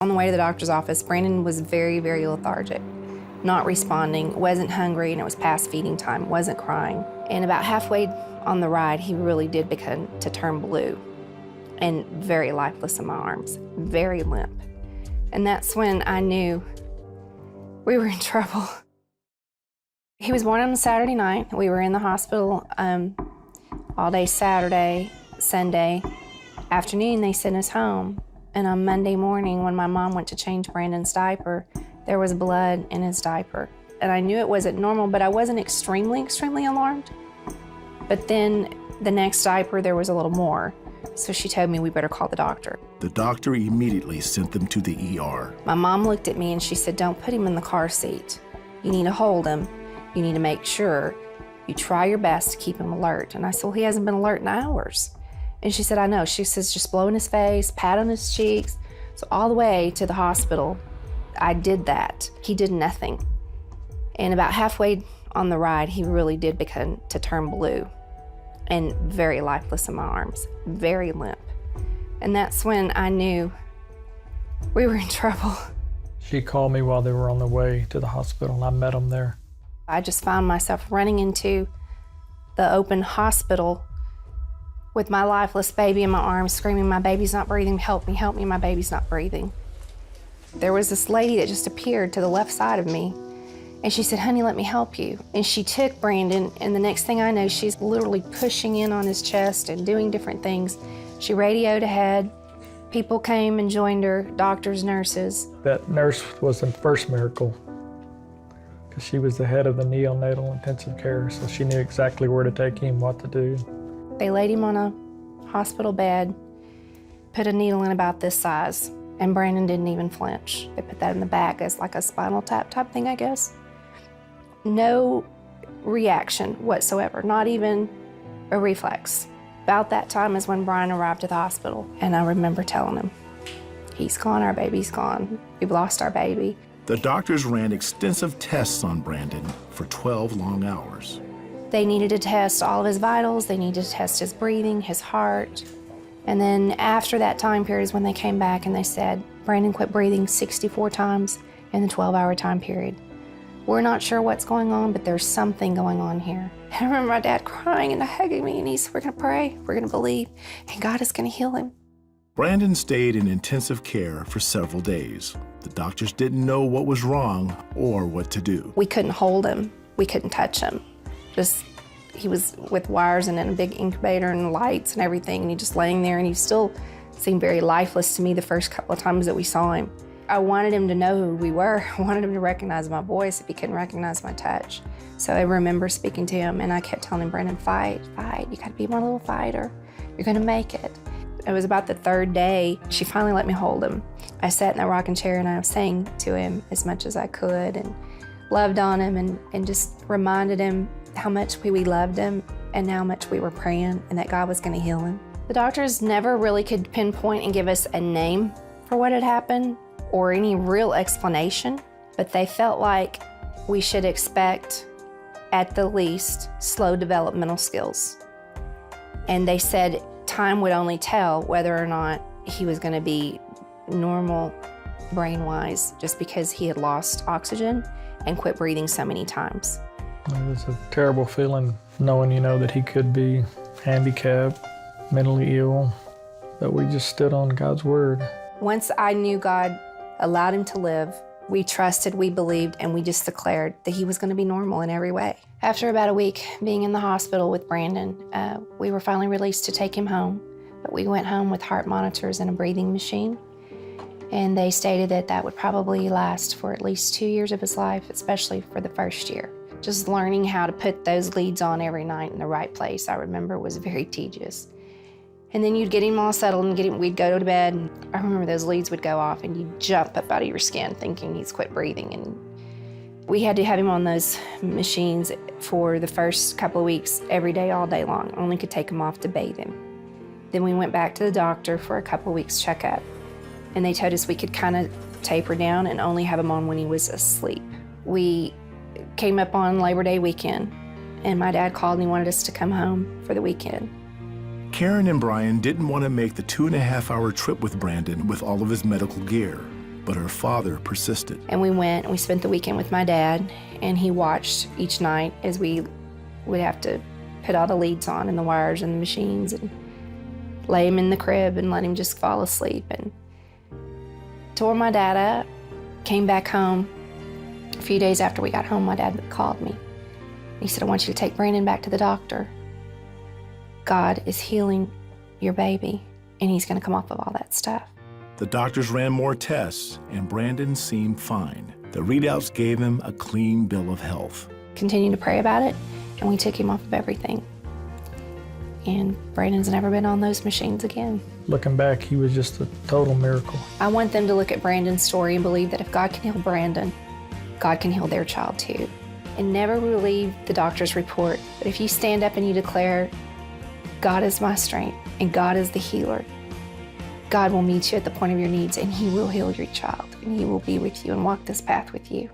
On the way to the doctor's office, Brandon was very, very lethargic, not responding, wasn't hungry, and it was past feeding time, wasn't crying. And about halfway on the ride, he really did begin to turn blue and very lifeless in my arms, very limp. And that's when I knew we were in trouble. He was born on a Saturday night. We were in the hospital all day Saturday, Sunday afternoon. They sent us home. And on Monday morning, when my mom went to change Brandon's diaper, there was blood in his diaper. And I knew it wasn't normal, but I wasn't extremely alarmed. But then the next diaper, there was a little more. So she told me we better call the doctor. The doctor immediately sent them to the ER. My mom looked at me and she said, "Don't put him in the car seat. You need to hold him. You need to make sure you try your best to keep him alert." And I said, "Well, he hasn't been alert in hours." And she said, "I know." She says, "Just blow in his face, pat on his cheeks." So all the way to the hospital, I did that. He did nothing. And about halfway on the ride, he really did begin to turn blue and very lifeless in my arms, very limp. And that's when I knew we were in trouble. She called me while they were on their way to the hospital, and I met them there. I just found myself running into the open hospital with my lifeless baby in my arms, screaming, "My baby's not breathing, help me, my baby's not breathing." There was this lady that just appeared to the left side of me, and she said, "Honey, let me help you." And she took Brandon, and the next thing I know, she's literally pushing in on his chest and doing different things. She radioed ahead. People came and joined her, doctors, nurses. That nurse was the first miracle, because she was the head of the neonatal intensive care, so she knew exactly where to take him, what to do. They laid him on a hospital bed, put a needle in about this size, and Brandon didn't even flinch. They put that in the back as like a spinal tap type thing, I guess. No reaction whatsoever, not even a reflex. About that time is when Brian arrived at the hospital, and I remember telling him, "He's gone, our baby's gone. We've lost our baby." The doctors ran extensive tests on Brandon for 12 long hours. They needed to test all of his vitals. They needed to test his breathing, his heart. And then after that time period is when they came back and they said, "Brandon quit breathing 64 times in the 12-hour time period. We're not sure what's going on, but there's something going on here." And I remember my dad crying and hugging me, and he said, "We're gonna pray, we're gonna believe, and God is gonna heal him." Brandon stayed in intensive care for several days. The doctors didn't know what was wrong or what to do. We couldn't hold him, we couldn't touch him. He was with wires and in a big incubator and lights and everything, and he just laying there, and he still seemed very lifeless to me the first couple of times that we saw him. I wanted him to know who we were. I wanted him to recognize my voice if he couldn't recognize my touch. So I remember speaking to him, and I kept telling him, "Brandon, fight, fight. You gotta be my little fighter. You're gonna make it." It was about the third day, she finally let me hold him. I sat in that rocking chair and I sang to him as much as I could and loved on him and just reminded him how much we loved him and how much we were praying and that God was gonna heal him. The doctors never really could pinpoint and give us a name for what had happened or any real explanation, but they felt like we should expect, at the least, slow developmental skills. And they said time would only tell whether or not he was gonna be normal brain-wise just because he had lost oxygen and quit breathing so many times. It was a terrible feeling knowing, that he could be handicapped, mentally ill, but we just stood on God's word. Once I knew God allowed him to live, we trusted, we believed, and we just declared that he was going to be normal in every way. After about a week being in the hospital with Brandon, we were finally released to take him home, but we went home with heart monitors and a breathing machine, and they stated that that would probably last for at least 2 years of his life, especially for the first year. Just learning how to put those leads on every night in the right place, I remember, was very tedious. And then you'd get him all settled and we'd go to bed. And I remember those leads would go off and you'd jump up out of your skin thinking he's quit breathing. And we had to have him on those machines for the first couple of weeks, every day, all day long. Only could take him off to bathe him. Then we went back to the doctor for a couple of weeks checkup. And they told us we could kind of taper down and only have him on when he was asleep. We came up on Labor Day weekend, and my dad called and he wanted us to come home for the weekend. Karen and Brian didn't want to make the 2.5-hour trip with Brandon with all of his medical gear. but her father persisted. And we went and we spent the weekend with my dad, and he watched each night as we would have to put all the leads on and the wires and the machines and lay him in the crib and let him just fall asleep. And tore my dad up, came back home. A few days after we got home, my dad called me. He said, I want you to take Brandon back to the doctor. God is healing your baby, and he's going to come off of all that stuff. The doctors ran more tests, and Brandon seemed fine. The readouts gave him a clean bill of health. Continued to pray about it, and we took him off of everything. And Brandon's never been on those machines again. Looking back, he was just a total miracle. I want them to look at Brandon's story and believe that if God can heal Brandon, God can heal their child too. And never believe the doctor's report. But if you stand up and you declare, God is my strength and God is the healer, God will meet you at the point of your needs, and he will heal your child, and he will be with you and walk this path with you.